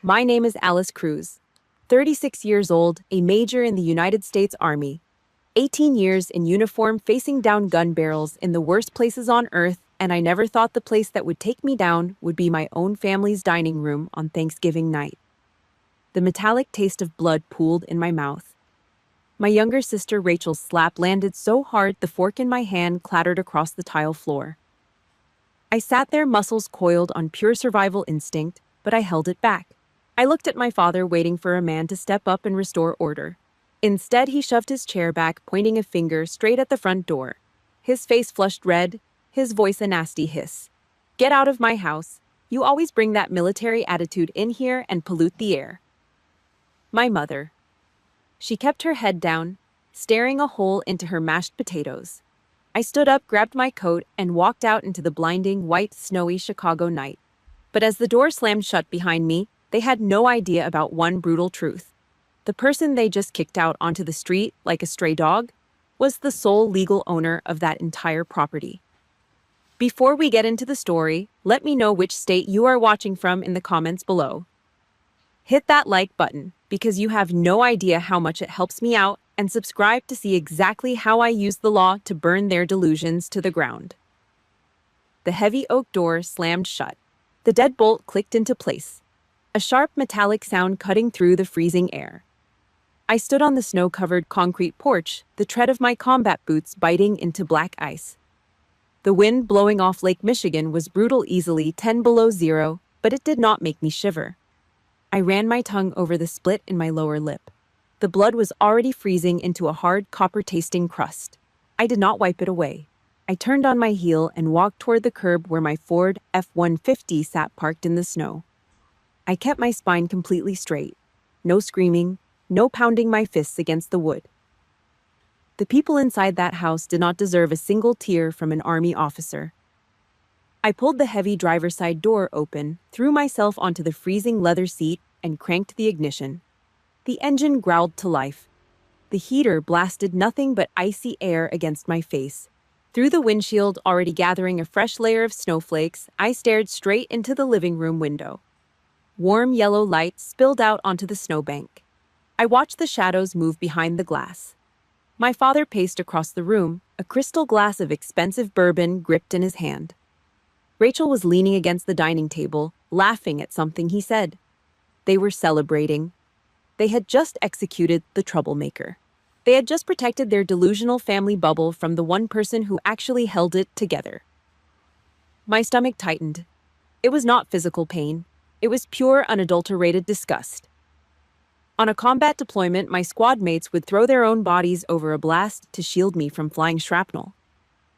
My name is Alice Cruz, 36 years old, a major in the United States Army, 18 years in uniform facing down gun barrels in the worst places on earth, and I never thought the place that would take me down would be my own family's dining room on Thanksgiving night. The metallic taste of blood pooled in my mouth. My younger sister Rachel's slap landed so hard the fork in my hand clattered across the tile floor. I sat there, muscles coiled on pure survival instinct, but I held it back. I looked at my father, waiting for a man to step up and restore order. Instead, he shoved his chair back, pointing a finger straight at the front door. His face flushed red, his voice a nasty hiss. "Get out of my house. You always bring that military attitude in here and pollute the air." My mother. She kept her head down, staring a hole into her mashed potatoes. I stood up, grabbed my coat, and walked out into the blinding, white, snowy Chicago night. But as the door slammed shut behind me, they had no idea about one brutal truth. The person they just kicked out onto the street like a stray dog was the sole legal owner of that entire property. Before we get into the story, let me know which state you are watching from in the comments below. Hit that like button because you have no idea how much it helps me out, and subscribe to see exactly how I use the law to burn their delusions to the ground. The heavy oak door slammed shut. The deadbolt clicked into place, a sharp metallic sound cutting through the freezing air. I stood on the snow-covered concrete porch, the tread of my combat boots biting into black ice. The wind blowing off Lake Michigan was brutal, easily 10 below zero, but it did not make me shiver. I ran my tongue over the split in my lower lip. The blood was already freezing into a hard, copper-tasting crust. I did not wipe it away. I turned on my heel and walked toward the curb where my Ford F-150 sat parked in the snow. I kept my spine completely straight. No screaming, no pounding my fists against the wood. The people inside that house did not deserve a single tear from an Army officer. I pulled the heavy driver's side door open, threw myself onto the freezing leather seat, and cranked the ignition. The engine growled to life. The heater blasted nothing but icy air against my face. Through the windshield, already gathering a fresh layer of snowflakes, I stared straight into the living room window. Warm yellow light spilled out onto the snowbank. I watched the shadows move behind the glass. My father paced across the room, a crystal glass of expensive bourbon gripped in his hand. Rachel was leaning against the dining table, laughing at something he said. They were celebrating. They had just executed the troublemaker. They had just protected their delusional family bubble from the one person who actually held it together. My stomach tightened. It was not physical pain. It was pure, unadulterated disgust. On a combat deployment, my squad mates would throw their own bodies over a blast to shield me from flying shrapnel.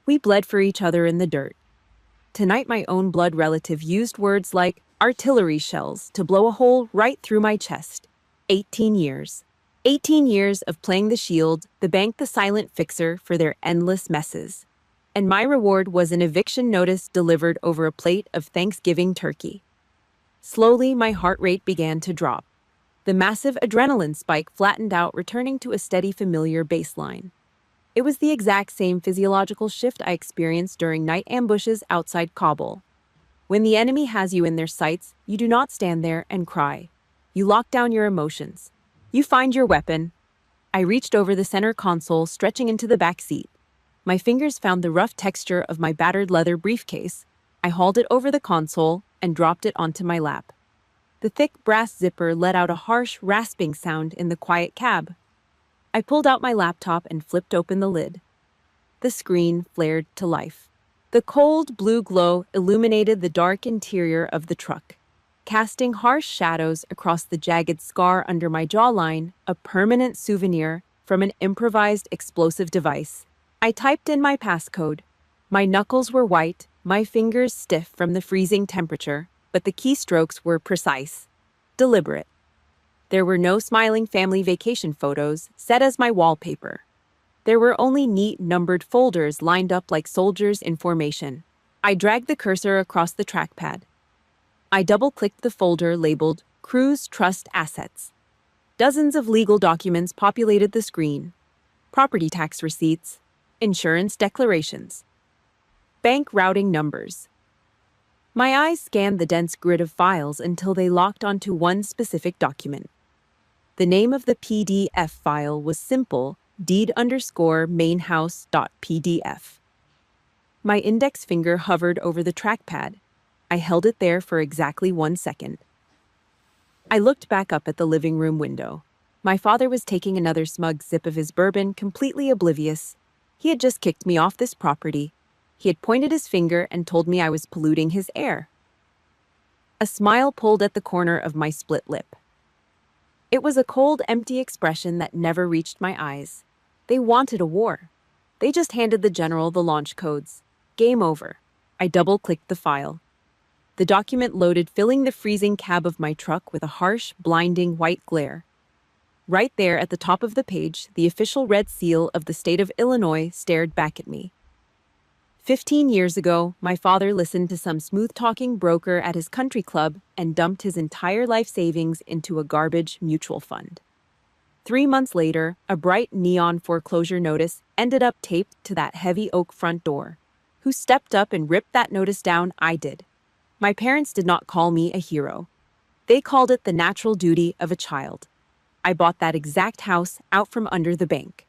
We bled for each other in the dirt. Tonight, my own blood relative used words like artillery shells to blow a hole right through my chest. 18 years. 18 years of playing the shield, the bank the silent fixer for their endless messes. And my reward was an eviction notice delivered over a plate of Thanksgiving turkey. Slowly, my heart rate began to drop. The massive adrenaline spike flattened out, returning to a steady, familiar baseline. It was the exact same physiological shift I experienced during night ambushes outside Kabul. When the enemy has you in their sights, you do not stand there and cry. You lock down your emotions. You find your weapon. I reached over the center console, stretching into the back seat. My fingers found the rough texture of my battered leather briefcase. I hauled it over the console and dropped it onto my lap. The thick brass zipper let out a harsh, rasping sound in the quiet cab. I pulled out my laptop and flipped open the lid. The screen flared to life. The cold blue glow illuminated the dark interior of the truck, casting harsh shadows across the jagged scar under my jawline, a permanent souvenir from an improvised explosive device. I typed in my passcode. My knuckles were white, my fingers stiff from the freezing temperature, but the keystrokes were precise, deliberate. There were no smiling family vacation photos set as my wallpaper. There were only neat, numbered folders lined up like soldiers in formation. I dragged the cursor across the trackpad. I double-clicked the folder labeled Cruz Trust Assets. Dozens of legal documents populated the screen. Property tax receipts, insurance declarations, bank routing numbers. My eyes scanned the dense grid of files until they locked onto one specific document. The name of the PDF file was simple: deed_mainhouse.pdf. My index finger hovered over the trackpad. I held it there for exactly 1 second. I looked back up at the living room window. My father was taking another smug sip of his bourbon, completely oblivious. He had just kicked me off this property. He had pointed his finger and told me I was polluting his air. A smile pulled at the corner of my split lip. It was a cold, empty expression that never reached my eyes. They wanted a war. They just handed the general the launch codes. Game over. I double-clicked the file. The document loaded, filling the freezing cab of my truck with a harsh, blinding white glare. Right there at the top of the page, the official red seal of the state of Illinois stared back at me. 15 years ago, my father listened to some smooth-talking broker at his country club and dumped his entire life savings into a garbage mutual fund. 3 months later, a bright neon foreclosure notice ended up taped to that heavy oak front door. Who stepped up and ripped that notice down? I did. My parents did not call me a hero. They called it the natural duty of a child. I bought that exact house out from under the bank.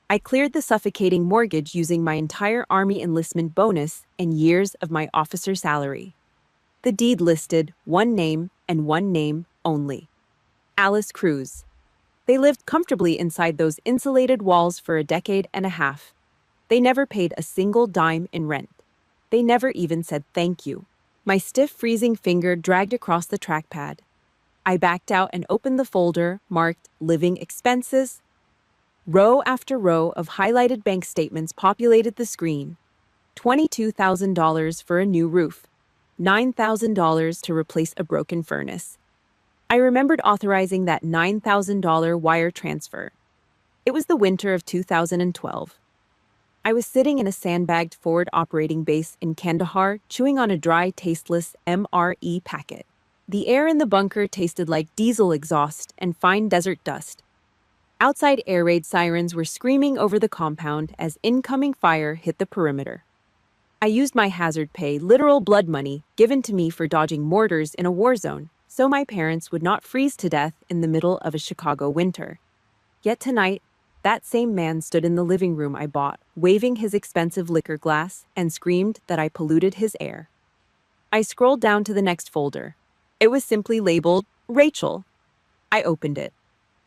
I cleared the suffocating mortgage using my entire Army enlistment bonus and years of my officer salary. The deed listed one name and one name only: Alice Cruz. They lived comfortably inside those insulated walls for a decade and a half. They never paid a single dime in rent. They never even said thank you. My stiff, freezing finger dragged across the trackpad. I backed out and opened the folder marked Living Expenses. Row after row of highlighted bank statements populated the screen. $22,000 for a new roof. $9,000 to replace a broken furnace. I remembered authorizing that $9,000 wire transfer. It was the winter of 2012. I was sitting in a sandbagged forward operating base in Kandahar, chewing on a dry, tasteless MRE packet. The air in the bunker tasted like diesel exhaust and fine desert dust. Outside air raid sirens were screaming over the compound as incoming fire hit the perimeter. I used my hazard pay, literal blood money, given to me for dodging mortars in a war zone, so my parents would not freeze to death in the middle of a Chicago winter. Yet tonight, that same man stood in the living room I bought, waving his expensive liquor glass, and screamed that I polluted his air. I scrolled down to the next folder. It was simply labeled Rachel. I opened it.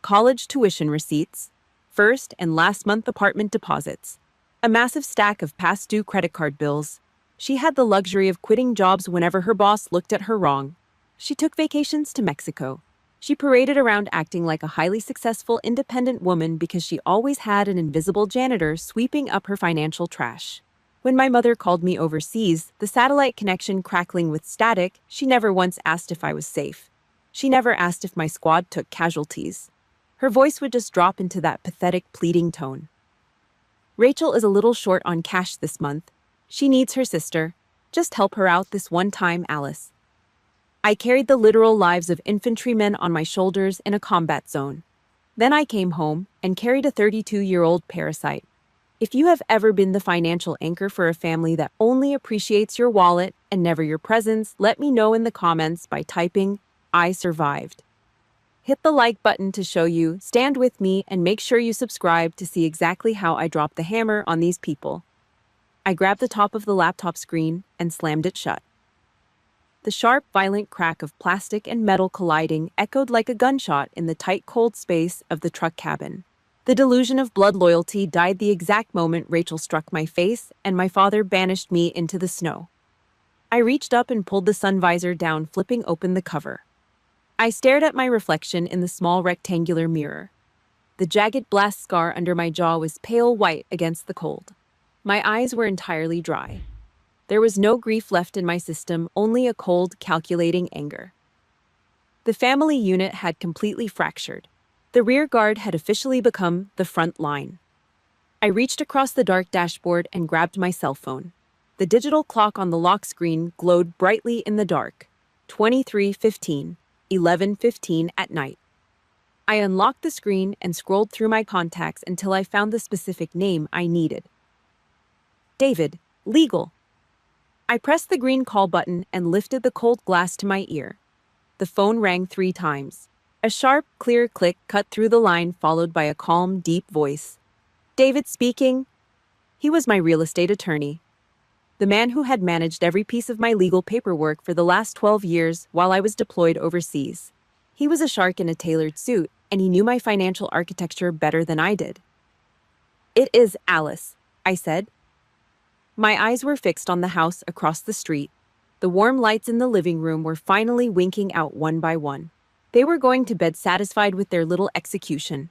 College tuition receipts, first and last month apartment deposits, a massive stack of past due credit card bills. She had the luxury of quitting jobs whenever her boss looked at her wrong. She took vacations to Mexico. She paraded around acting like a highly successful, independent woman because she always had an invisible janitor sweeping up her financial trash. When my mother called me overseas, the satellite connection crackling with static, she never once asked if I was safe. She never asked if my squad took casualties. Her voice would just drop into that pathetic, pleading tone. Rachel is a little short on cash this month. She needs her sister. Just help her out this one time, Alice. I carried the literal lives of infantrymen on my shoulders in a combat zone. Then I came home and carried a 32-year-old parasite. If you have ever been the financial anchor for a family that only appreciates your wallet and never your presence, let me know in the comments by typing, "I survived." Hit the like button to show you, stand with me, and make sure you subscribe to see exactly how I drop the hammer on these people. I grabbed the top of the laptop screen and slammed it shut. The sharp, violent crack of plastic and metal colliding echoed like a gunshot in the tight, cold space of the truck cabin. The delusion of blood loyalty died the exact moment Rachel struck my face and my father banished me into the snow. I reached up and pulled the sun visor down, flipping open the cover. I stared at my reflection in the small rectangular mirror. The jagged blast scar under my jaw was pale white against the cold. My eyes were entirely dry. There was no grief left in my system, only a cold, calculating anger. The family unit had completely fractured. The rear guard had officially become the front line. I reached across the dark dashboard and grabbed my cell phone. The digital clock on the lock screen glowed brightly in the dark. 23:15. 11:15 at night. I unlocked the screen and scrolled through my contacts until I found the specific name I needed. David, legal. I pressed the green call button and lifted the cold glass to my ear. The phone rang 3 times. A sharp, clear click cut through the line, followed by a calm, deep voice. David speaking. He was my real estate attorney, the man who had managed every piece of my legal paperwork for the last 12 years while I was deployed overseas. He was a shark in a tailored suit, and he knew my financial architecture better than I did. It is Alice, I said. My eyes were fixed on the house across the street. The warm lights in the living room were finally winking out one by one. They were going to bed satisfied with their little execution.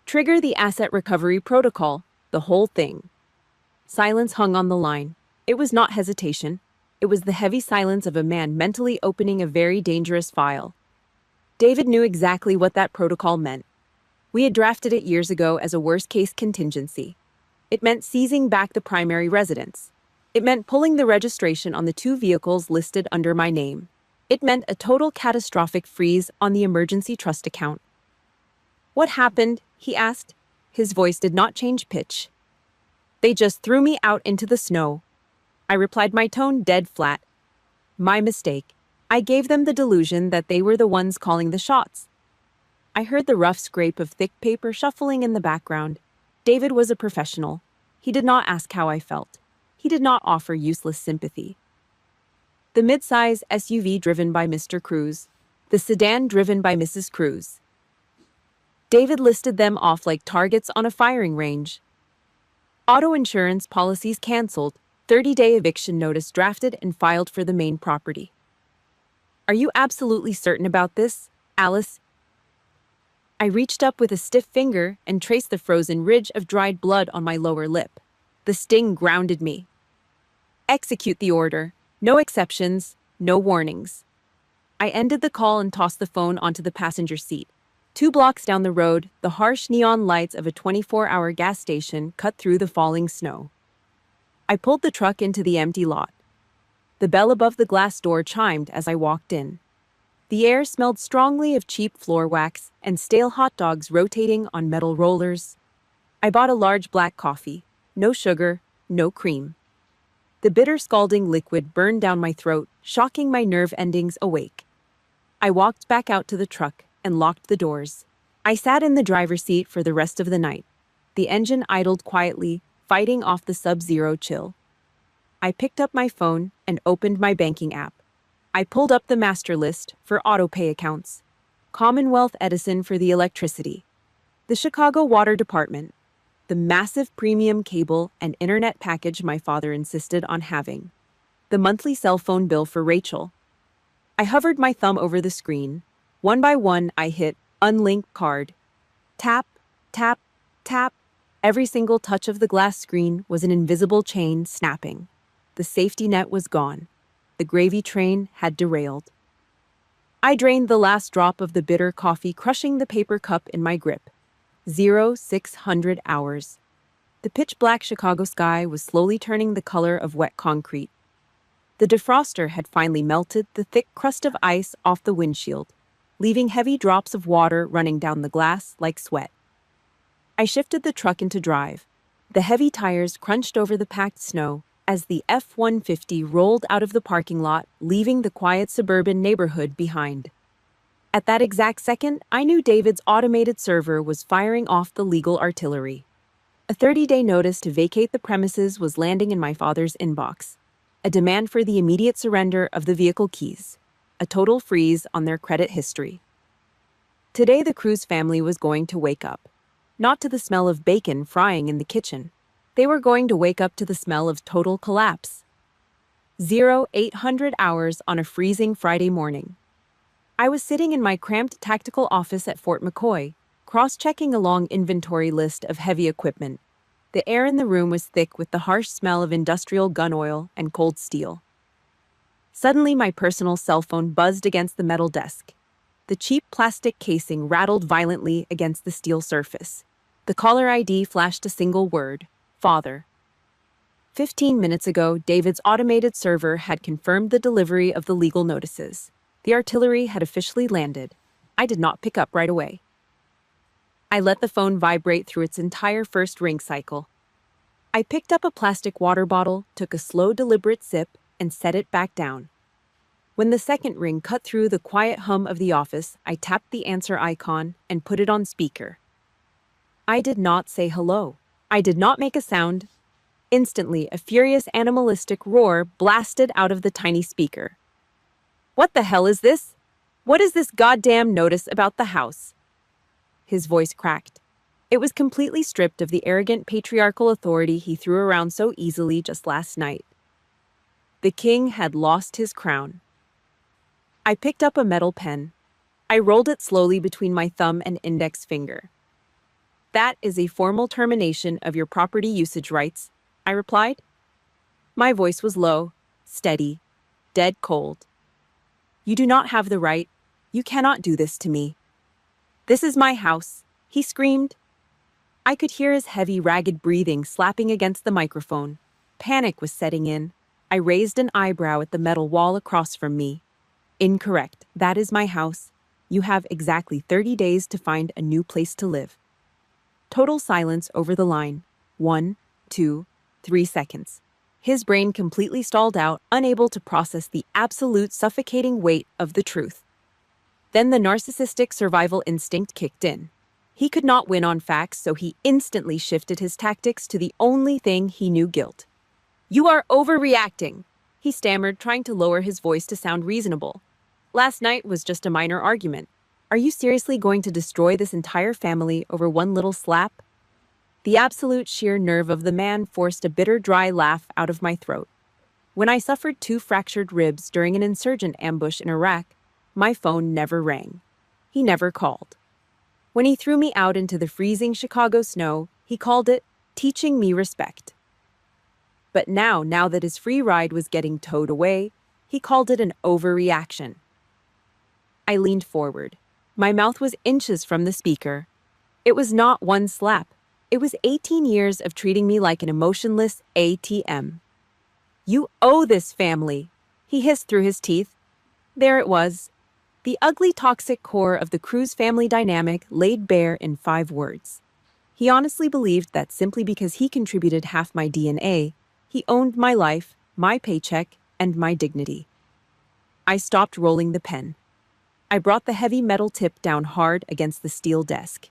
Trigger the asset recovery protocol, the whole thing. Silence hung on the line. It was not hesitation. It was the heavy silence of a man mentally opening a very dangerous file. David knew exactly what that protocol meant. We had drafted it years ago as a worst-case contingency. It meant seizing back the primary residence. It meant pulling the registration on the 2 vehicles listed under my name. It meant a total catastrophic freeze on the emergency trust account. What happened? He asked. His voice did not change pitch. They just threw me out into the snow. I replied, my tone dead flat. My mistake. I gave them the delusion that they were the ones calling the shots. I heard the rough scrape of thick paper shuffling in the background. David was a professional. He did not ask how I felt. He did not offer useless sympathy. The mid-size SUV driven by Mr. Cruz. The sedan driven by Mrs. Cruz. David listed them off like targets on a firing range. Auto insurance policies canceled. 30-day eviction notice drafted and filed for the main property. Are you absolutely certain about this, Alice? I reached up with a stiff finger and traced the frozen ridge of dried blood on my lower lip. The sting grounded me. Execute the order. No exceptions, no warnings. I ended the call and tossed the phone onto the passenger seat. 2 blocks down the road, the harsh neon lights of a 24-hour gas station cut through the falling snow. I pulled the truck into the empty lot. The bell above the glass door chimed as I walked in. The air smelled strongly of cheap floor wax and stale hot dogs rotating on metal rollers. I bought a large black coffee. No sugar, no cream. The bitter scalding liquid burned down my throat, shocking my nerve endings awake. I walked back out to the truck and locked the doors. I sat in the driver's seat for the rest of the night. The engine idled quietly, fighting off the sub-zero chill. I picked up my phone and opened my banking app. I pulled up the master list for auto-pay accounts. Commonwealth Edison for the electricity. The Chicago Water Department. The massive premium cable and internet package my father insisted on having. The monthly cell phone bill for Rachel. I hovered my thumb over the screen. One by one, I hit unlink card. Tap, tap, tap. Every single touch of the glass screen was an invisible chain snapping. The safety net was gone. The gravy train had derailed. I drained the last drop of the bitter coffee, crushing the paper cup in my grip. 0600 hours. The pitch-black Chicago sky was slowly turning the color of wet concrete. The defroster had finally melted the thick crust of ice off the windshield, leaving heavy drops of water running down the glass like sweat. I shifted the truck into drive. The heavy tires crunched over the packed snow as the F-150 rolled out of the parking lot, leaving the quiet suburban neighborhood behind. At that exact second, I knew David's automated server was firing off the legal artillery. A 30-day notice to vacate the premises was landing in my father's inbox. A demand for the immediate surrender of the vehicle keys. A total freeze on their credit history. Today, the Cruz family was going to wake up. Not to the smell of bacon frying in the kitchen. They were going to wake up to the smell of total collapse. 0800 hours on a freezing Friday morning. I was sitting in my cramped tactical office at Fort McCoy, cross-checking a long inventory list of heavy equipment. The air in the room was thick with the harsh smell of industrial gun oil and cold steel. Suddenly, my personal cell phone buzzed against the metal desk. The cheap plastic casing rattled violently against the steel surface. The caller ID flashed a single word, Father. 15 minutes ago, David's automated server had confirmed the delivery of the legal notices. The artillery had officially landed. I did not pick up right away. I let the phone vibrate through its entire first ring cycle. I picked up a plastic water bottle, took a slow, deliberate sip, and set it back down. When the second ring cut through the quiet hum of the office, I tapped the answer icon and put it on speaker. I did not say hello. I did not make a sound. Instantly, a furious animalistic roar blasted out of the tiny speaker. "What the hell is this? What is this goddamn notice about the house?" His voice cracked. It was completely stripped of the arrogant patriarchal authority he threw around so easily just last night. The king had lost his crown. I picked up a metal pen. I rolled it slowly between my thumb and index finger. "That is a formal termination of your property usage rights," I replied. My voice was low, steady, dead cold. "You do not have the right. You cannot do this to me." "This is my house," he screamed. I could hear his heavy, ragged breathing slapping against the microphone. Panic was setting in. I raised an eyebrow at the metal wall across from me. "Incorrect. That is my house. You have exactly 30 days to find a new place to live." Total silence over the line. 1, 2, 3 seconds. His brain completely stalled out, unable to process the absolute suffocating weight of the truth. Then the narcissistic survival instinct kicked in. He could not win on facts, so he instantly shifted his tactics to the only thing he knew: guilt. "You are overreacting," he stammered, trying to lower his voice to sound reasonable. "Last night was just a minor argument. Are you seriously going to destroy this entire family over one little slap?" The absolute sheer nerve of the man forced a bitter, dry laugh out of my throat. When I suffered 2 fractured ribs during an insurgent ambush in Iraq, my phone never rang. He never called. When he threw me out into the freezing Chicago snow, he called it teaching me respect. But now that his free ride was getting towed away, he called it an overreaction. I leaned forward. My mouth was inches from the speaker. It was not one slap. It was 18 years of treating me like an emotionless ATM. "You owe this family," he hissed through his teeth. There it was. The ugly, toxic core of the Cruz family dynamic laid bare in 5 words. He honestly believed that simply because he contributed half my DNA, he owned my life, my paycheck, and my dignity. I stopped rolling the pen. I brought the heavy metal tip down hard against the steel desk.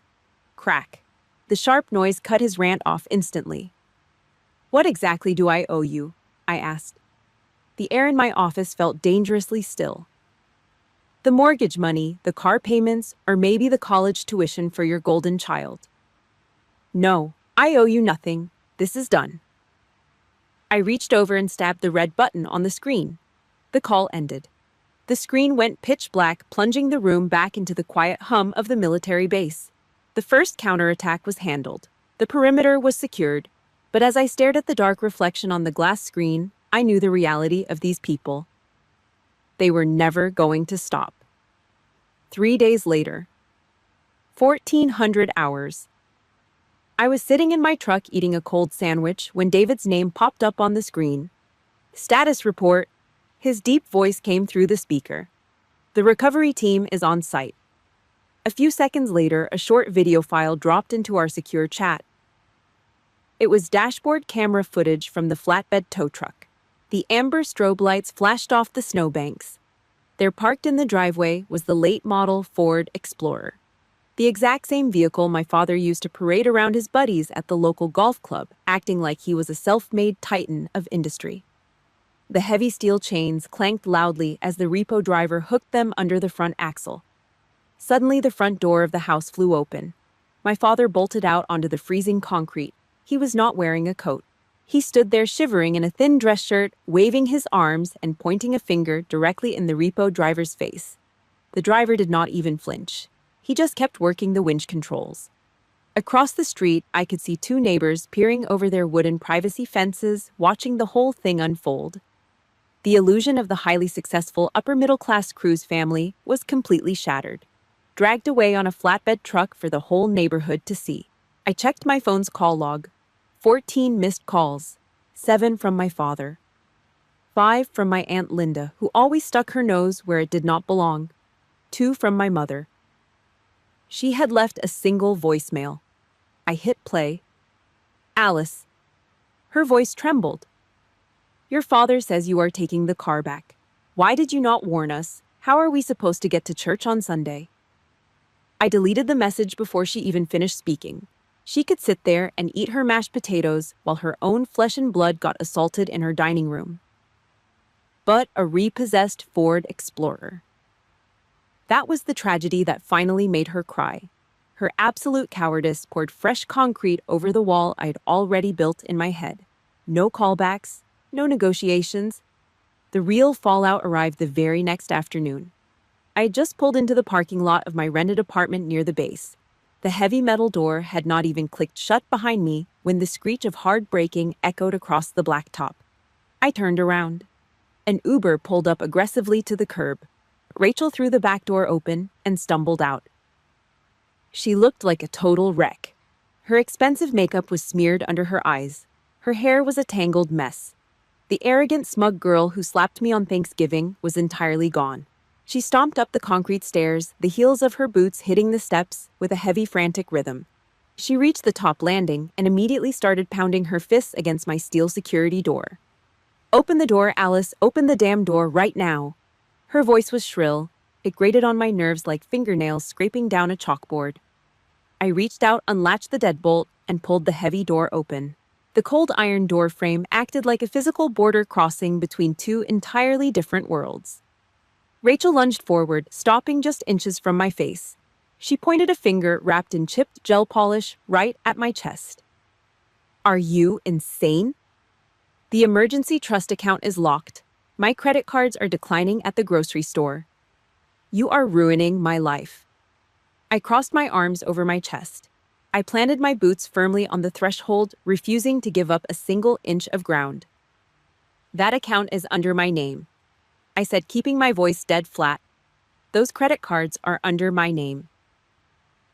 Crack. The sharp noise cut his rant off instantly. "What exactly do I owe you?" I asked. The air in my office felt dangerously still. "The mortgage money, the car payments, or maybe the college tuition for your golden child." "No, I owe you nothing. This is done." I reached over and stabbed the red button on the screen. The call ended. The screen went pitch black, plunging the room back into the quiet hum of the military base. The first counterattack was handled. The perimeter was secured. But as I stared at the dark reflection on the glass screen, I knew the reality of these people. They were never going to stop. 3 days later. 1,400 hours. I was sitting in my truck eating a cold sandwich when David's name popped up on the screen. "Status report." His deep voice came through the speaker. "The recovery team is on site." A few seconds later, a short video file dropped into our secure chat. It was dashboard camera footage from the flatbed tow truck. The amber strobe lights flashed off the snowbanks. There, parked in the driveway, was the late-model Ford Explorer. The exact same vehicle my father used to parade around his buddies at the local golf club, acting like he was a self-made titan of industry. The heavy steel chains clanked loudly as the repo driver hooked them under the front axle. Suddenly, the front door of the house flew open. My father bolted out onto the freezing concrete. He was not wearing a coat. He stood there shivering in a thin dress shirt, waving his arms and pointing a finger directly in the repo driver's face. The driver did not even flinch. He just kept working the winch controls. Across the street, I could see 2 neighbors peering over their wooden privacy fences, watching the whole thing unfold. The illusion of the highly successful upper-middle-class Cruz family was completely shattered, dragged away on a flatbed truck for the whole neighborhood to see. I checked my phone's call log. 14 missed calls, 7 from my father, 5 from my Aunt Linda, who always stuck her nose where it did not belong, 2 from my mother. She had left a single voicemail. I hit play. "Alice." Her voice trembled. Your father says you are taking the car back. Why did you not warn us? How are we supposed to get to church on Sunday? I deleted the message before she even finished speaking. She could sit there and eat her mashed potatoes while her own flesh and blood got assaulted in her dining room. But a repossessed Ford Explorer. That was the tragedy that finally made her cry. Her absolute cowardice poured fresh concrete over the wall I'd already built in my head. No callbacks, no negotiations. The real fallout arrived the very next afternoon. I had just pulled into the parking lot of my rented apartment near the base. The heavy metal door had not even clicked shut behind me when the screech of hard braking echoed across the blacktop. I turned around. An Uber pulled up aggressively to the curb. Rachel threw the back door open and stumbled out. She looked like a total wreck. Her expensive makeup was smeared under her eyes. Her hair was a tangled mess. The arrogant, smug girl who slapped me on Thanksgiving was entirely gone. She stomped up the concrete stairs, the heels of her boots hitting the steps with a heavy, frantic rhythm. She reached the top landing and immediately started pounding her fists against my steel security door. "Open the door, Alice, open the damn door right now." Her voice was shrill. It grated on my nerves like fingernails scraping down a chalkboard. I reached out, unlatched the deadbolt, and pulled the heavy door open. The cold iron door frame acted like a physical border crossing between two entirely different worlds. Rachel lunged forward, stopping just inches from my face. She pointed a finger wrapped in chipped gel polish right at my chest. "Are you insane? The emergency trust account is locked. My credit cards are declining at the grocery store. You are ruining my life." I crossed my arms over my chest. I planted my boots firmly on the threshold, refusing to give up a single inch of ground. "That account is under my name," I said, keeping my voice dead flat. "Those credit cards are under my name."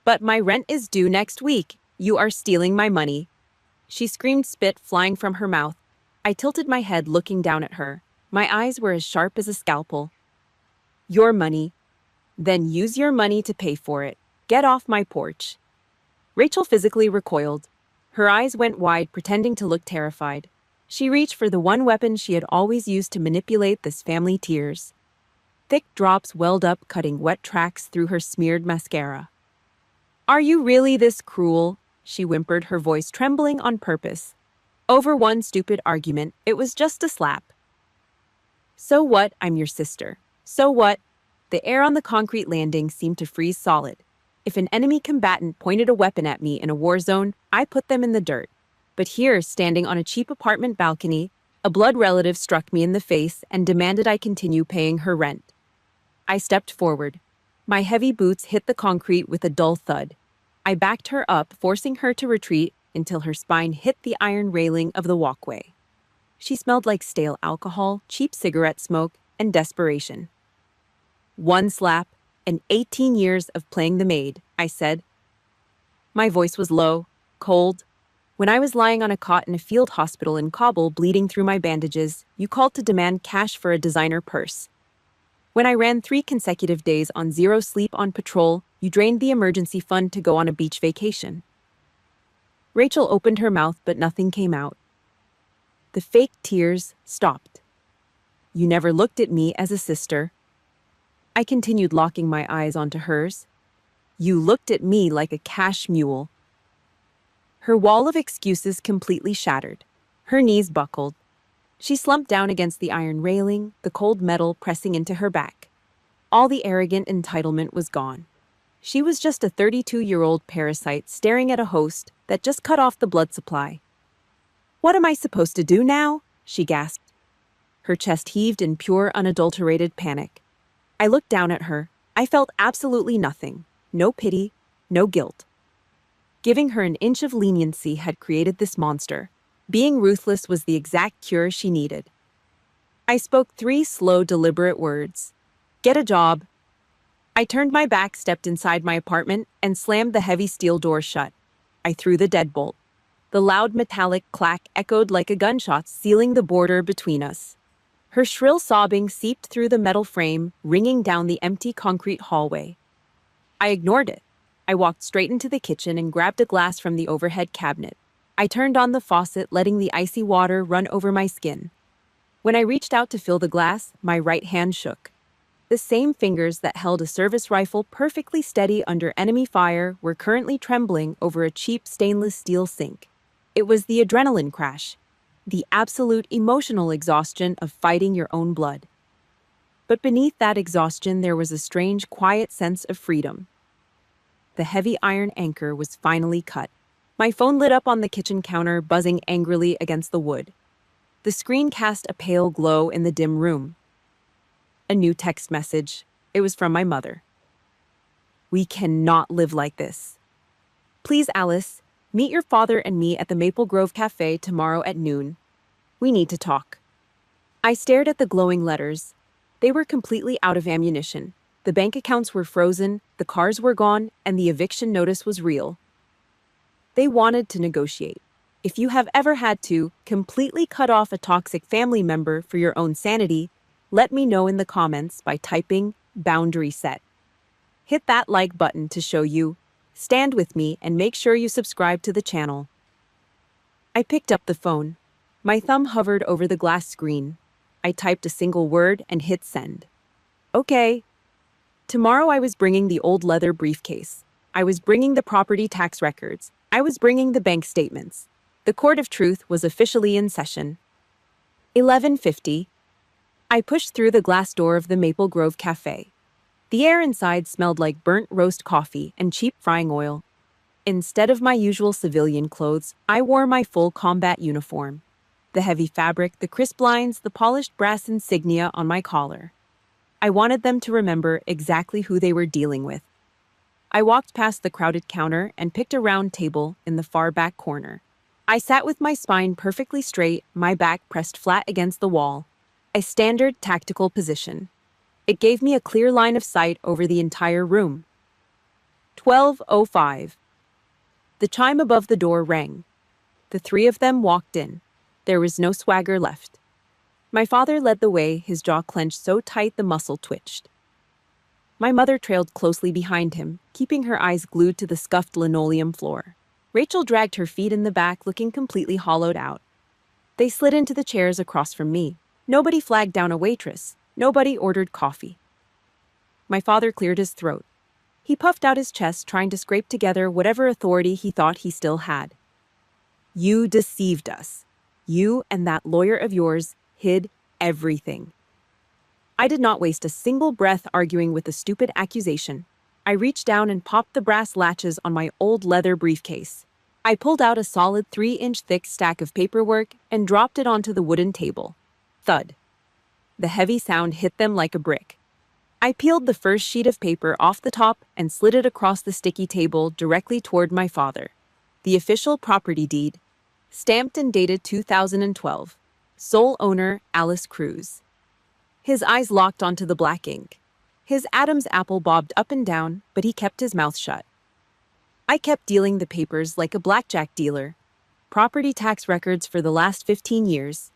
"But my rent is due next week. You are stealing my money." She screamed, spit flying from her mouth. I tilted my head, looking down at her. My eyes were as sharp as a scalpel. "Your money? Then use your money to pay for it. Get off my porch." Rachel physically recoiled. Her eyes went wide, pretending to look terrified. She reached for the one weapon she had always used to manipulate this family: tears. Thick drops welled up, cutting wet tracks through her smeared mascara. "Are you really this cruel?" she whimpered, her voice trembling on purpose. "Over one stupid argument, it was just a slap." "So what? I'm your sister. So what?" The air on the concrete landing seemed to freeze solid. If an enemy combatant pointed a weapon at me in a war zone, I put them in the dirt. But here, standing on a cheap apartment balcony, a blood relative struck me in the face and demanded I continue paying her rent. I stepped forward. My heavy boots hit the concrete with a dull thud. I backed her up, forcing her to retreat until her spine hit the iron railing of the walkway. She smelled like stale alcohol, cheap cigarette smoke, and desperation. "One slap, and 18 years of playing the maid," I said. My voice was low, cold. "When I was lying on a cot in a field hospital in Kabul, bleeding through my bandages, you called to demand cash for a designer purse. When I ran 3 consecutive days on zero sleep on patrol, you drained the emergency fund to go on a beach vacation." Rachel opened her mouth, but nothing came out. The fake tears stopped. "You never looked at me as a sister." I continued, locking my eyes onto hers. "You looked at me like a cash mule." Her wall of excuses completely shattered. Her knees buckled. She slumped down against the iron railing, the cold metal pressing into her back. All the arrogant entitlement was gone. She was just a 32-year-old parasite staring at a host that just cut off the blood supply. "What am I supposed to do now?" she gasped. Her chest heaved in pure, unadulterated panic. I looked down at her. I felt absolutely nothing. No pity, no guilt. Giving her an inch of leniency had created this monster. Being ruthless was the exact cure she needed. I spoke 3 slow, deliberate words. "Get a job." I turned my back, stepped inside my apartment, and slammed the heavy steel door shut. I threw the deadbolt. The loud metallic clack echoed like a gunshot, sealing the border between us. Her shrill sobbing seeped through the metal frame, ringing down the empty concrete hallway. I ignored it. I walked straight into the kitchen and grabbed a glass from the overhead cabinet. I turned on the faucet, letting the icy water run over my skin. When I reached out to fill the glass, my right hand shook. The same fingers that held a service rifle perfectly steady under enemy fire were currently trembling over a cheap stainless steel sink. It was the adrenaline crash, the absolute emotional exhaustion of fighting your own blood. But beneath that exhaustion, there was a strange, quiet sense of freedom. The heavy iron anchor was finally cut. My phone lit up on the kitchen counter, buzzing angrily against the wood. The screen cast a pale glow in the dim room. A new text message. It was from my mother. "We cannot live like this. Please, Alice, meet your father and me at the Maple Grove Cafe tomorrow at noon. We need to talk." I stared at the glowing letters. They were completely out of ammunition. The bank accounts were frozen, the cars were gone, and the eviction notice was real. They wanted to negotiate. If you have ever had to completely cut off a toxic family member for your own sanity, let me know in the comments by typing boundary set. Hit that like button to show you. Stand with me and make sure you subscribe to the channel. I picked up the phone. My thumb hovered over the glass screen. I typed a single word and hit send. Okay. Tomorrow I was bringing the old leather briefcase. I was bringing the property tax records. I was bringing the bank statements. The court of truth was officially in session. 11:50. I pushed through the glass door of the Maple Grove Cafe. The air inside smelled like burnt roast coffee and cheap frying oil. Instead of my usual civilian clothes, I wore my full combat uniform. The heavy fabric, the crisp lines, the polished brass insignia on my collar. I wanted them to remember exactly who they were dealing with. I walked past the crowded counter and picked a round table in the far back corner. I sat with my spine perfectly straight, my back pressed flat against the wall. A standard tactical position. It gave me a clear line of sight over the entire room. 12:05. The chime above the door rang. The three of them walked in. There was no swagger left. My father led the way, his jaw clenched so tight the muscle twitched. My mother trailed closely behind him, keeping her eyes glued to the scuffed linoleum floor. Rachel dragged her feet in the back, looking completely hollowed out. They slid into the chairs across from me. Nobody flagged down a waitress. Nobody ordered coffee. My father cleared his throat. He puffed out his chest, trying to scrape together whatever authority he thought he still had. "You deceived us. You and that lawyer of yours hid everything." I did not waste a single breath arguing with the stupid accusation. I reached down and popped the brass latches on my old leather briefcase. I pulled out a solid 3-inch thick stack of paperwork and dropped it onto the wooden table. Thud. The heavy sound hit them like a brick. I peeled the first sheet of paper off the top and slid it across the sticky table directly toward my father. The official property deed. Stamped and dated 2012. Sole owner, Alice Cruz. His eyes locked onto the black ink. His Adam's apple bobbed up and down, but he kept his mouth shut. I kept dealing the papers like a blackjack dealer. Property tax records for the last 15 years.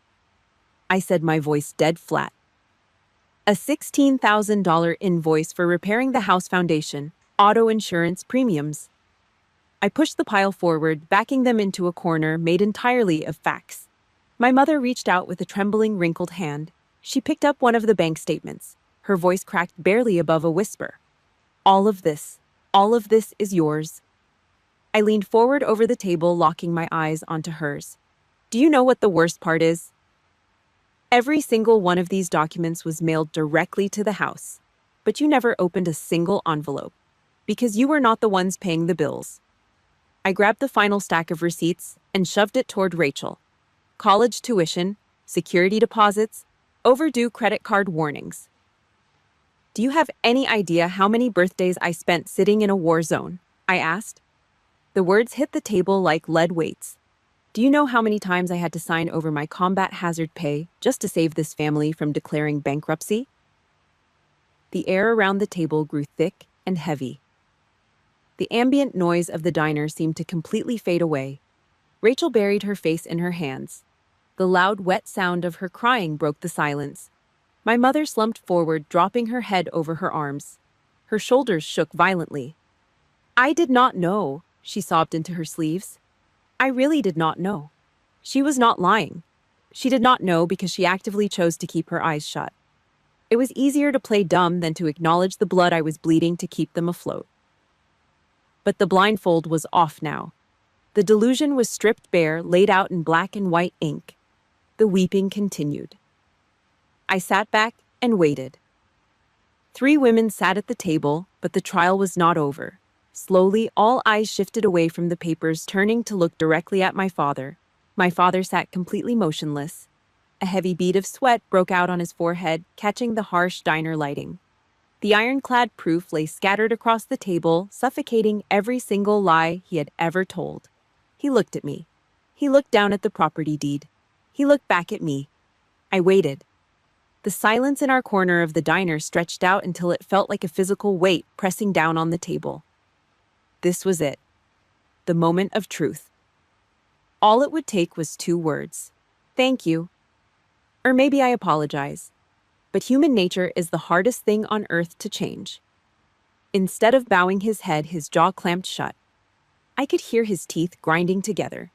I said, my voice dead flat. A $16,000 invoice for repairing the house foundation, auto insurance premiums. I pushed the pile forward, backing them into a corner made entirely of facts. My mother reached out with a trembling, wrinkled hand. She picked up one of the bank statements. Her voice cracked barely above a whisper. All of this is yours." I leaned forward over the table, locking my eyes onto hers. "Do you know what the worst part is? Every single one of these documents was mailed directly to the house, but you never opened a single envelope, because you were not the ones paying the bills." I grabbed the final stack of receipts and shoved it toward Rachel. College tuition, security deposits, overdue credit card warnings. "Do you have any idea how many birthdays I spent sitting in a war zone?" I asked. The words hit the table like lead weights. "Do you know how many times I had to sign over my combat hazard pay just to save this family from declaring bankruptcy?" The air around the table grew thick and heavy. The ambient noise of the diner seemed to completely fade away. Rachel buried her face in her hands. The loud, wet sound of her crying broke the silence. My mother slumped forward, dropping her head over her arms. Her shoulders shook violently. "I did not know," she sobbed into her sleeves. "I really did not know." She was not lying. She did not know because she actively chose to keep her eyes shut. It was easier to play dumb than to acknowledge the blood I was bleeding to keep them afloat. But the blindfold was off now. The delusion was stripped bare, laid out in black and white ink. The weeping continued. I sat back and waited. 3 women sat at the table, but the trial was not over. Slowly, all eyes shifted away from the papers, turning to look directly at my father. My father sat completely motionless. A heavy bead of sweat broke out on his forehead, catching the harsh diner lighting. The ironclad proof lay scattered across the table, suffocating every single lie he had ever told. He looked at me. He looked down at the property deed. He looked back at me. I waited. The silence in our corner of the diner stretched out until it felt like a physical weight pressing down on the table. This was it. The moment of truth. All it would take was 2 words. Thank you. Or maybe I apologize. But human nature is the hardest thing on earth to change. Instead of bowing his head, his jaw clamped shut. I could hear his teeth grinding together.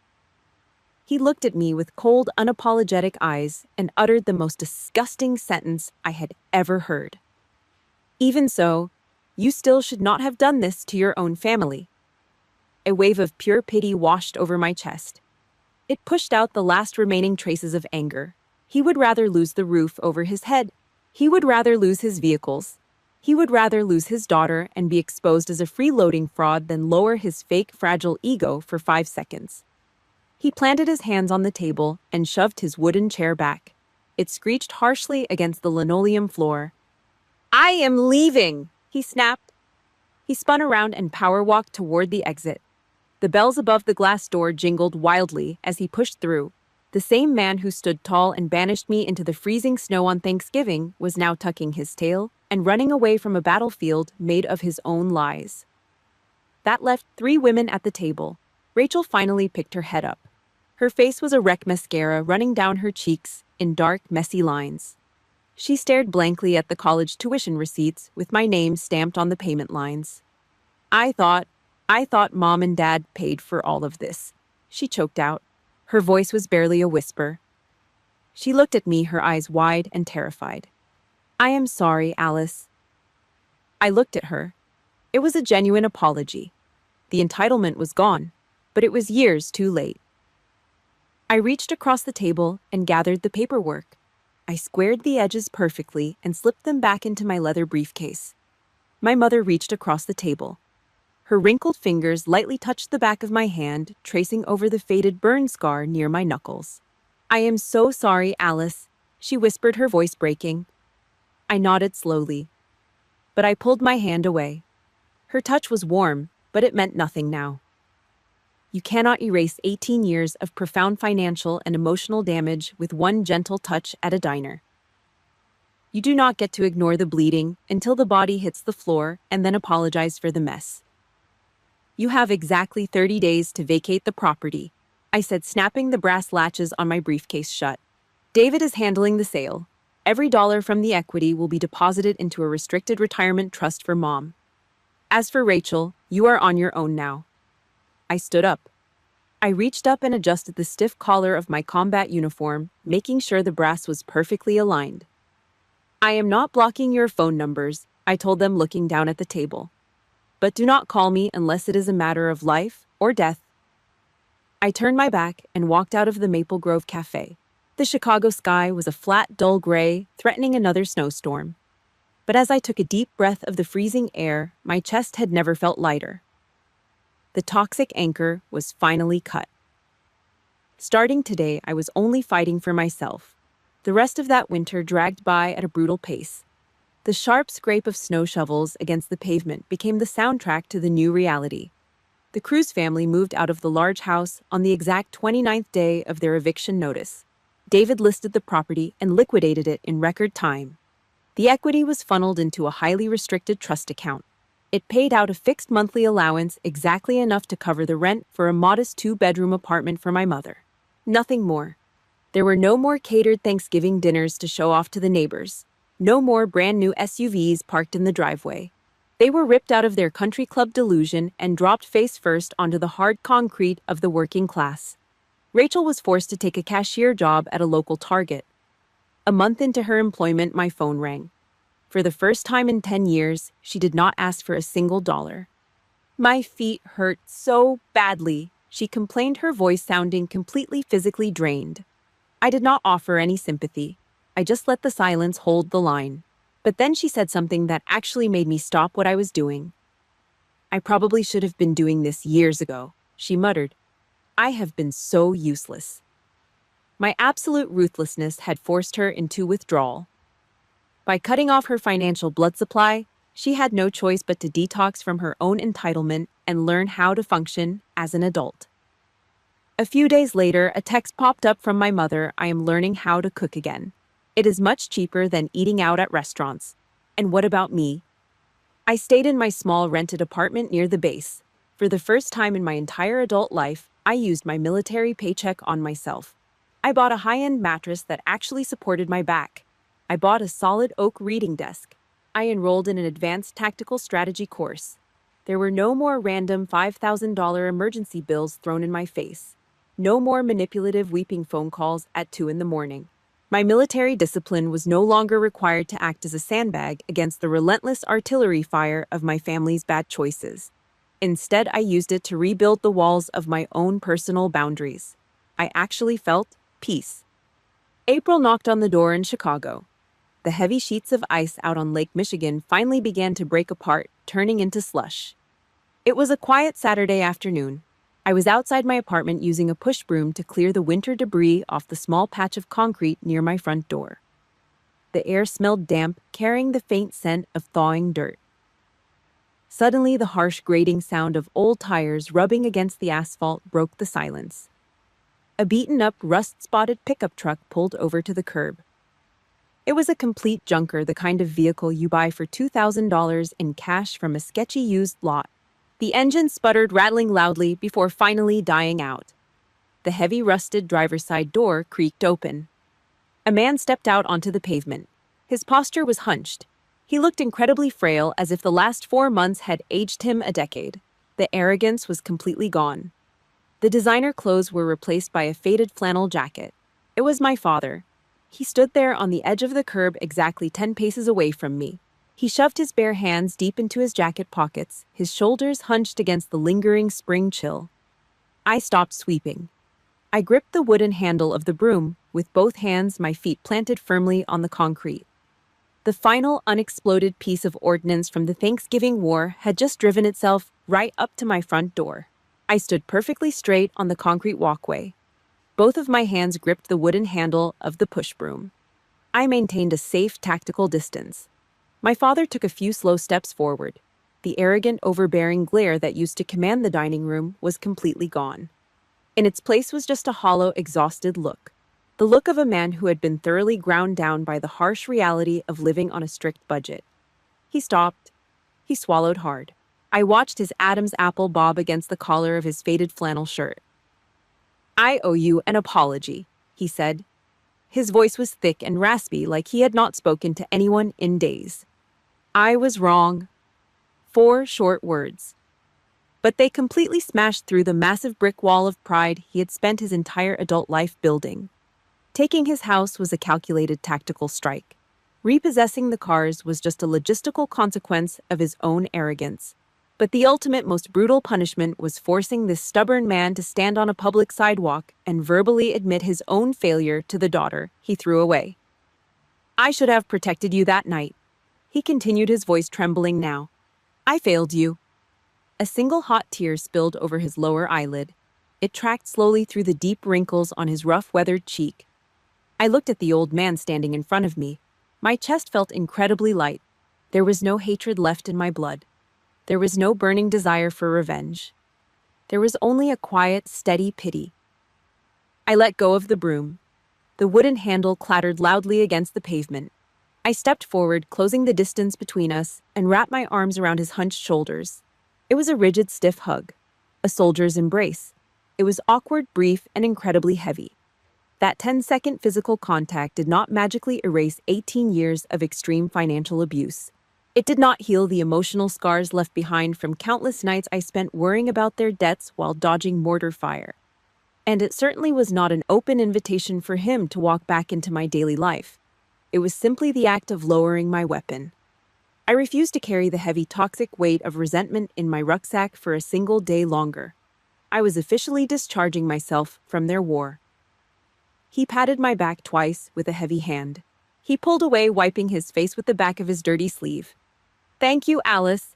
He looked at me with cold, unapologetic eyes and uttered the most disgusting sentence I had ever heard. Even so, you still should not have done this to your own family. A wave of pure pity washed over my chest. It pushed out the last remaining traces of anger. He would rather lose the roof over his head. He would rather lose his vehicles. He would rather lose his daughter and be exposed as a freeloading fraud than lower his fake, fragile ego for 5 seconds. He planted his hands on the table and shoved his wooden chair back. It screeched harshly against the linoleum floor. I am leaving, he snapped. He spun around and power-walked toward the exit. The bells above the glass door jingled wildly as he pushed through. The same man who stood tall and banished me into the freezing snow on Thanksgiving was now tucking his tail and running away from a battlefield made of his own lies. That left 3 women at the table. Rachel finally picked her head up. Her face was a wreck, mascara running down her cheeks in dark, messy lines. She stared blankly at the college tuition receipts with my name stamped on the payment lines. I thought Mom and Dad paid for all of this, she choked out. Her voice was barely a whisper. She looked at me, her eyes wide and terrified. I am sorry, Alice. I looked at her. It was a genuine apology. The entitlement was gone, but it was years too late. I reached across the table and gathered the paperwork. I squared the edges perfectly and slipped them back into my leather briefcase. My mother reached across the table. Her wrinkled fingers lightly touched the back of my hand, tracing over the faded burn scar near my knuckles. I am so sorry, Alice, she whispered, her voice breaking. I nodded slowly, but I pulled my hand away. Her touch was warm, but it meant nothing now. You cannot erase 18 years of profound financial and emotional damage with one gentle touch at a diner. You do not get to ignore the bleeding until the body hits the floor and then apologize for the mess. You have exactly 30 days to vacate the property, I said, snapping the brass latches on my briefcase shut. David is handling the sale. Every dollar from the equity will be deposited into a restricted retirement trust for Mom. As for Rachel, you are on your own now. I stood up. I reached up and adjusted the stiff collar of my combat uniform, making sure the brass was perfectly aligned. I am not blocking your phone numbers, I told them, looking down at the table. But do not call me unless it is a matter of life or death. I turned my back and walked out of the Maple Grove Cafe. The Chicago sky was a flat, dull gray, threatening another snowstorm. But as I took a deep breath of the freezing air, my chest had never felt lighter. The toxic anchor was finally cut. Starting today, I was only fighting for myself. The rest of that winter dragged by at a brutal pace. The sharp scrape of snow shovels against the pavement became the soundtrack to the new reality. The Cruz family moved out of the large house on the exact 29th day of their eviction notice. David listed the property and liquidated it in record time. The equity was funneled into a highly restricted trust account. It paid out a fixed monthly allowance, exactly enough to cover the rent for a modest 2-bedroom apartment for my mother. Nothing more. There were no more catered Thanksgiving dinners to show off to the neighbors. No more brand new SUVs parked in the driveway. They were ripped out of their country club delusion and dropped face first onto the hard concrete of the working class. Rachel was forced to take a cashier job at a local Target. A month into her employment, my phone rang. For the first time in 10 years, she did not ask for a single dollar. My feet hurt so badly, she complained, her voice sounding completely physically drained. I did not offer any sympathy. I just let the silence hold the line. But then she said something that actually made me stop what I was doing. "I probably should have been doing this years ago," she muttered. "I have been so useless." My absolute ruthlessness had forced her into withdrawal. By cutting off her financial blood supply, she had no choice but to detox from her own entitlement and learn how to function as an adult. A few days later, a text popped up from my mother. "I am learning how to cook again. It is much cheaper than eating out at restaurants." And what about me? I stayed in my small rented apartment near the base. For the first time in my entire adult life, I used my military paycheck on myself. I bought a high-end mattress that actually supported my back. I bought a solid oak reading desk. I enrolled in an advanced tactical strategy course. There were no more random $5,000 emergency bills thrown in my face. No more manipulative weeping phone calls at 2 in the morning. My military discipline was no longer required to act as a sandbag against the relentless artillery fire of my family's bad choices. Instead, I used it to rebuild the walls of my own personal boundaries. I actually felt peace. April knocked on the door in Chicago. The heavy sheets of ice out on Lake Michigan finally began to break apart, turning into slush. It was a quiet Saturday afternoon. I was outside my apartment using a push broom to clear the winter debris off the small patch of concrete near my front door. The air smelled damp, carrying the faint scent of thawing dirt. Suddenly, the harsh grating sound of old tires rubbing against the asphalt broke the silence. A beaten-up, rust-spotted pickup truck pulled over to the curb. It was a complete junker, the kind of vehicle you buy for $2,000 in cash from a sketchy used lot. The engine sputtered, rattling loudly before finally dying out. The heavy, rusted driver's side door creaked open. A man stepped out onto the pavement. His posture was hunched. He looked incredibly frail, as if the last 4 months had aged him a decade. The arrogance was completely gone. The designer clothes were replaced by a faded flannel jacket. It was my father. He stood there on the edge of the curb, exactly 10 paces away from me. He shoved his bare hands deep into his jacket pockets, his shoulders hunched against the lingering spring chill. I stopped sweeping. I gripped the wooden handle of the broom, with both hands, my feet planted firmly on the concrete. The final unexploded piece of ordnance from the Thanksgiving War had just driven itself right up to my front door. I stood perfectly straight on the concrete walkway. Both of my hands gripped the wooden handle of the push broom. I maintained a safe, tactical distance. My father took a few slow steps forward. The arrogant, overbearing glare that used to command the dining room was completely gone. In its place was just a hollow, exhausted look. The look of a man who had been thoroughly ground down by the harsh reality of living on a strict budget. He stopped. He swallowed hard. I watched his Adam's apple bob against the collar of his faded flannel shirt. "I owe you an apology," he said. His voice was thick and raspy, like he had not spoken to anyone in days. "I was wrong." 4 short words. But they completely smashed through the massive brick wall of pride he had spent his entire adult life building. Taking his house was a calculated tactical strike. Repossessing the cars was just a logistical consequence of his own arrogance. But the ultimate, most brutal punishment was forcing this stubborn man to stand on a public sidewalk and verbally admit his own failure to the daughter he threw away. "I should have protected you that night," he continued, his voice trembling now. "I failed you." A single hot tear spilled over his lower eyelid. It tracked slowly through the deep wrinkles on his rough, weathered cheek. I looked at the old man standing in front of me. My chest felt incredibly light. There was no hatred left in my blood. There was no burning desire for revenge. There was only a quiet, steady pity. I let go of the broom. The wooden handle clattered loudly against the pavement. I stepped forward, closing the distance between us, and wrapped my arms around his hunched shoulders. It was a rigid, stiff hug. A soldier's embrace. It was awkward, brief, and incredibly heavy. That 10-second physical contact did not magically erase 18 years of extreme financial abuse. It did not heal the emotional scars left behind from countless nights I spent worrying about their debts while dodging mortar fire. And it certainly was not an open invitation for him to walk back into my daily life. It was simply the act of lowering my weapon. I refused to carry the heavy toxic weight of resentment in my rucksack for a single day longer. I was officially discharging myself from their war. He patted my back twice with a heavy hand. He pulled away, wiping his face with the back of his dirty sleeve. "Thank you, Alice."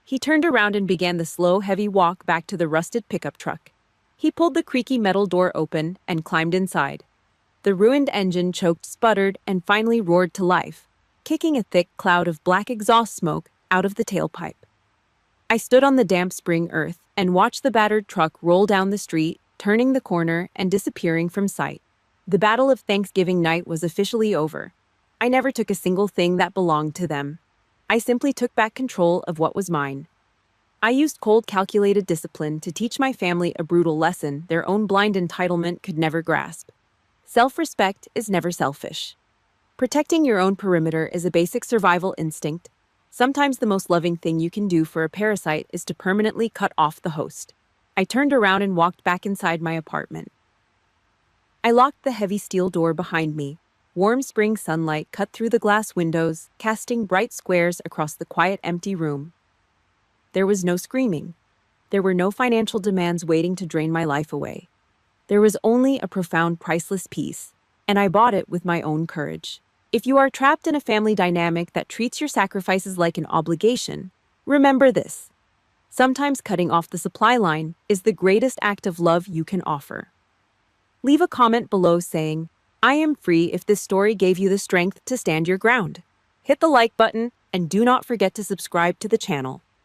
He turned around and began the slow, heavy walk back to the rusted pickup truck. He pulled the creaky metal door open and climbed inside. The ruined engine choked, sputtered, and finally roared to life, kicking a thick cloud of black exhaust smoke out of the tailpipe. I stood on the damp spring earth and watched the battered truck roll down the street, turning the corner and disappearing from sight. The battle of Thanksgiving night was officially over. I never took a single thing that belonged to them. I simply took back control of what was mine. I used cold, calculated discipline to teach my family a brutal lesson their own blind entitlement could never grasp. Self-respect is never selfish. Protecting your own perimeter is a basic survival instinct. Sometimes the most loving thing you can do for a parasite is to permanently cut off the host. I turned around and walked back inside my apartment. I locked the heavy steel door behind me. Warm spring sunlight cut through the glass windows, casting bright squares across the quiet, empty room. There was no screaming. There were no financial demands waiting to drain my life away. There was only a profound, priceless peace, and I bought it with my own courage. If you are trapped in a family dynamic that treats your sacrifices like an obligation, remember this. Sometimes cutting off the supply line is the greatest act of love you can offer. Leave a comment below saying, "I am free," if this story gave you the strength to stand your ground. Hit the like button and do not forget to subscribe to the channel.